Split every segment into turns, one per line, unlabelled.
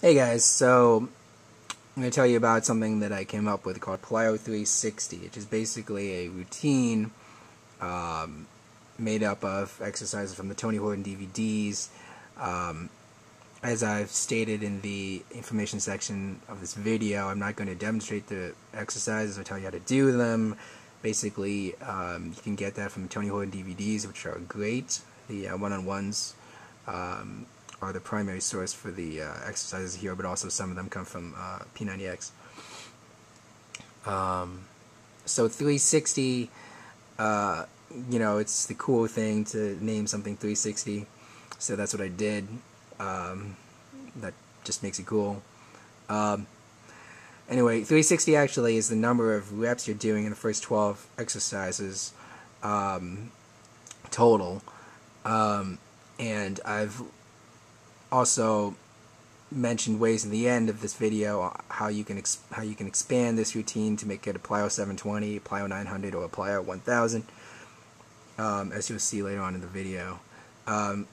Hey guys, so I'm going to tell you about something that I came up with called Plyo 360, which is basically a routine made up of exercises from the Tony Horton DVDs. As I've stated in the information section of this video, I'm not going to demonstrate the exercises or tell you how to do them. Basically, you can get that from the Tony Horton DVDs, which are great. The one-on-ones are the primary source for the exercises here, but also some of them come from P90X. So 360, it's the cool thing to name something 360, so that's what I did. That just makes it cool. Anyway, 360 actually is the number of reps you're doing in the first 12 exercises total. And I've also mentioned ways in the end of this video how you can expand this routine to make it a Plyo 720, Plyo 900, or a Plyo 1000, as you'll see later on in the video.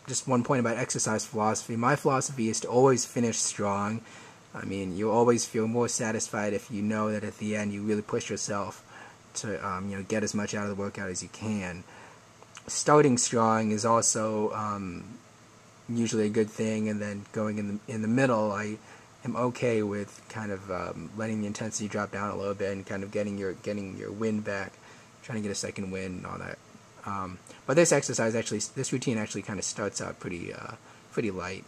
Just one point about exercise philosophy. My philosophy is to always finish strong. I mean, you'll always feel more satisfied if you know that at the end you really push yourself to get as much out of the workout as you can. Starting strong is also usually a good thing, and then going in the middle, I am okay with kind of letting the intensity drop down a little bit and kind of getting your wind back, trying to get a second wind and all that. But this routine actually kind of starts out pretty light.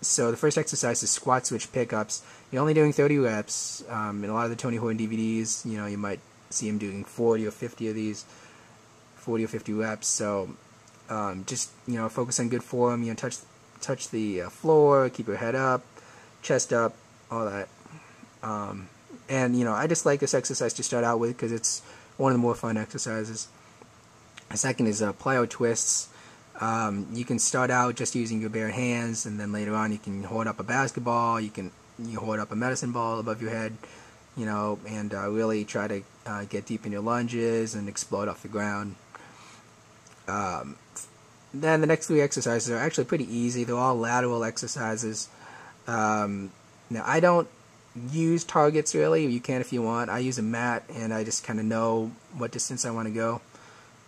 So the first exercise is squat switch pickups. You're only doing 30 reps. In a lot of the Tony Horton DVDs, you might see him doing 40 or 50 of these, 40 or 50 reps. So just focus on good form. Touch the floor, keep your head up, chest up, all that. And I just like this exercise to start out with because it's one of the more fun exercises. The second is Plyo Twists. You can start out just using your bare hands, and then later on you can hold up a basketball, you hold up a medicine ball above your head, and really try to get deep in your lunges and explode off the ground. Then the next three exercises are actually pretty easy. They're all lateral exercises. Now, I don't use targets really. You can if you want. I use a mat, and I just kind of know what distance I want to go.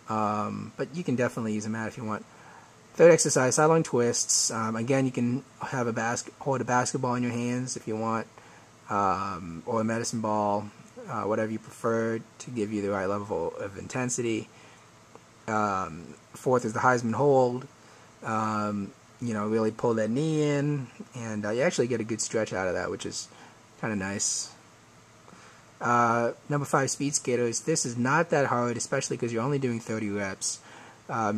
But you can definitely use a mat if you want. Third exercise, Sidelong Twists. Again, you can have hold a basketball in your hands if you want, or a medicine ball, whatever you prefer to give you the right level of intensity. Fourth is the Heisman Hold. Really pull that knee in, and you actually get a good stretch out of that, which is kind of nice. Number 5, speed skaters. This is not that hard, especially because you're only doing 30 reps.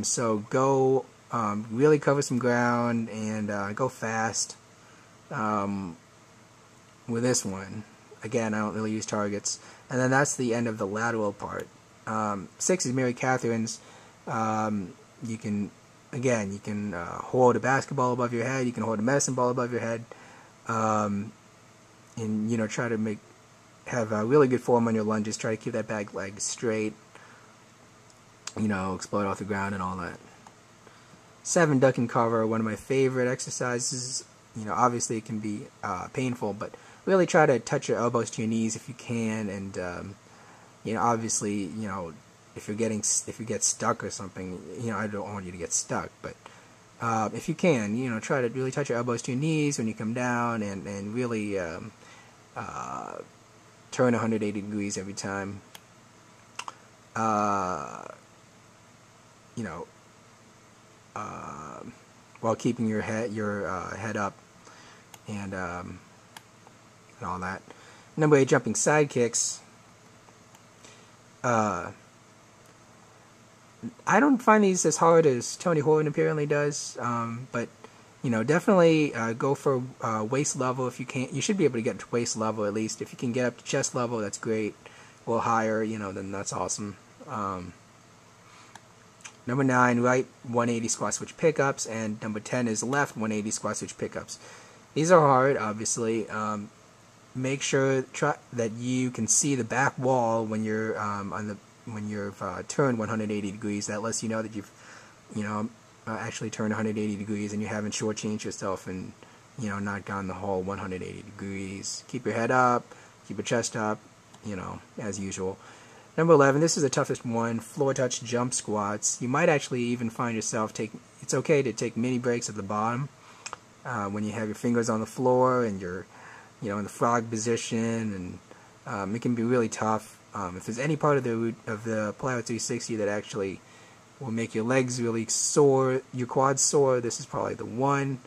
So go really cover some ground and go fast with this one. Again, I don't really use targets. And then that's the end of the lateral part. 6 is Mary Katherines. You can hold a basketball above your head. You can hold a medicine ball above your head. And try to have a really good form on your lunges. Try to keep that back leg straight. Explode off the ground and all that. 7, duck and cover. One of my favorite exercises. Obviously it can be painful, but really try to touch your elbows to your knees if you can. And obviously, if you get stuck or something, I don't want you to get stuck, but if you can, try to really touch your elbows to your knees when you come down, and really turn 180 degrees every time. While keeping your head up and all that. Number 8, jumping side kicks. I don't find these as hard as Tony Horton apparently does, but definitely go for waist level if you can. You should be able to get to waist level at least. If you can get up to chest level, that's great. Or higher, then that's awesome. Number 9, right 180 squat switch pickups, and number 10 is left 180 squat switch pickups. These are hard, obviously. Make sure that you can see the back wall when you're when you've turned 180 degrees. That lets you know that you've actually turned 180 degrees and you haven't shortchanged yourself and not gone the whole 180 degrees. Keep your head up, keep your chest up, as usual. Number 11, this is the toughest one, floor touch jump squats. You might actually even find yourself it's okay to take mini breaks at the bottom when you have your fingers on the floor and you're, in the frog position, and it can be really tough. If there's any part of the Plyo 360 that actually will make your legs really sore, your quads sore, this is probably the one.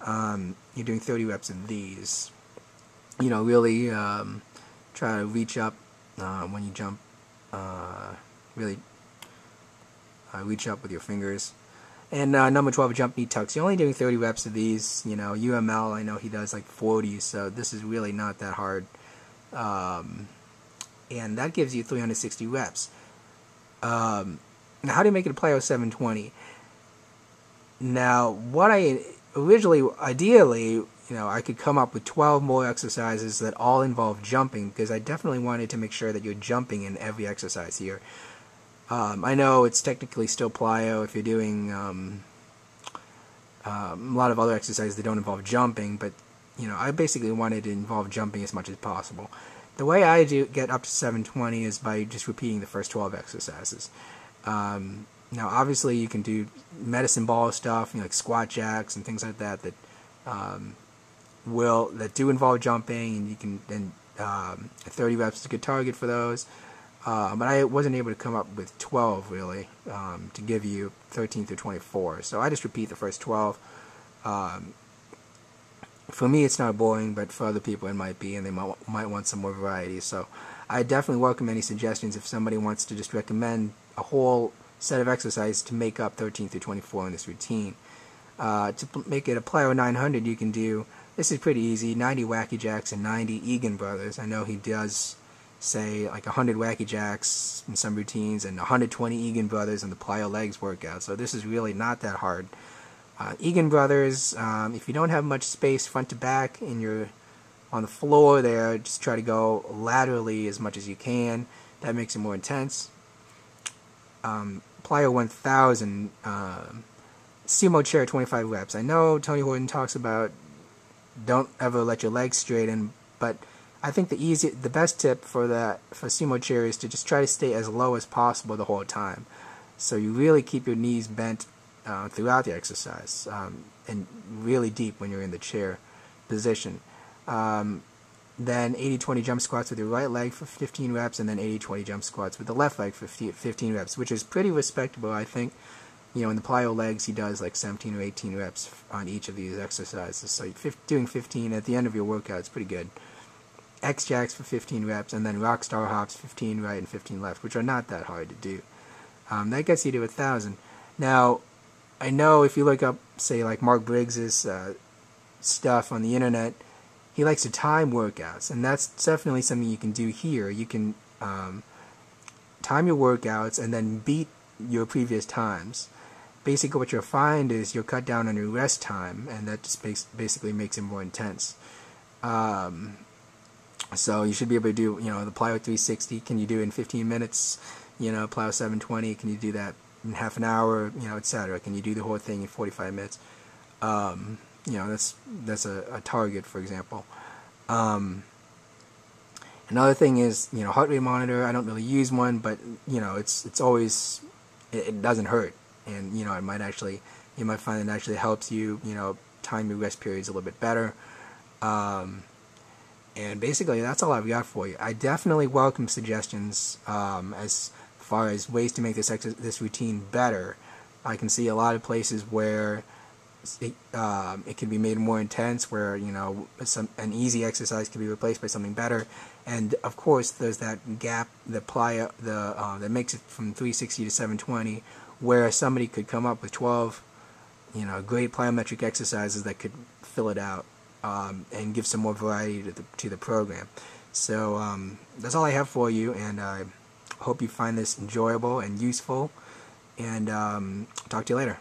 You're doing 30 reps of these. Really try to reach up when you jump. Really reach up with your fingers. And number 12, jump knee tucks. You're only doing 30 reps of these. UML, I know he does like 40, so this is really not that hard. And that gives you 360 reps. Now, how do you make it a Plyo 720? Now, what I originally, ideally, I could come up with 12 more exercises that all involve jumping, because I definitely wanted to make sure that you're jumping in every exercise here. I know it's technically still Plyo if you're doing a lot of other exercises that don't involve jumping, but I basically wanted to involve jumping as much as possible. The way I get up to 720 is by just repeating the first 12 exercises. Now, obviously, you can do medicine ball stuff, like squat jacks and things like that that do involve jumping, and you can 30 reps is a good target for those. But I wasn't able to come up with 12 really to give you 13 through 24. So I just repeat the first 12. For me, it's not boring, but for other people, it might be, and they might want some more variety. So I definitely welcome any suggestions if somebody wants to just recommend a whole set of exercises to make up 13 through 24 in this routine. To make it a Plyo 900, you can do, this is pretty easy, 90 Wacky Jacks and 90 Egan Brothers. I know he does say like 100 Wacky Jacks in some routines and 120 Egan Brothers in the Plyo legs workout. So this is really not that hard. Egan Brothers, if you don't have much space front to back and you're on the floor there, just try to go laterally as much as you can. That makes it more intense. Plyo 1000, Sumo Chair 25 reps. I know Tony Horton talks about don't ever let your legs straighten, but I think the best tip for Sumo Chair is to just try to stay as low as possible the whole time. So you really keep your knees bent throughout the exercise, and really deep when you're in the chair position. Then 80-20 jump squats with your right leg for 15 reps, and then 80-20 jump squats with the left leg for 15 reps, which is pretty respectable, I think. In the Plyo legs, he does like 17 or 18 reps on each of these exercises. So doing 15 at the end of your workout is pretty good. X jacks for 15 reps, and then rock star hops, 15 right and 15 left, which are not that hard to do. That gets you to 1,000. Now, I know if you look up, say, like Mark Briggs's stuff on the internet, he likes to time workouts, and that's definitely something you can do here. You can time your workouts and then beat your previous times. Basically, what you'll find is you'll cut down on your rest time, and that just basically makes it more intense. So you should be able to do, the Plyo 360, can you do in 15 minutes? Plyo 720, can you do that in half an hour? Etc. Can you do the whole thing in 45 minutes? That's a target, for example. Another thing is, heart rate monitor. I don't really use one, but it's always, it doesn't hurt, and it might actually, you might find it actually helps you, time your rest periods a little bit better. And basically, that's all I've got for you. I definitely welcome suggestions as far as ways to make this routine better. I can see a lot of places where it can be made more intense, where an easy exercise can be replaced by something better. And of course, there's that gap, that makes it from 360 to 720, where somebody could come up with 12, great plyometric exercises that could fill it out. And give some more variety to the program. So that's all I have for you, and I hope you find this enjoyable and useful, and talk to you later.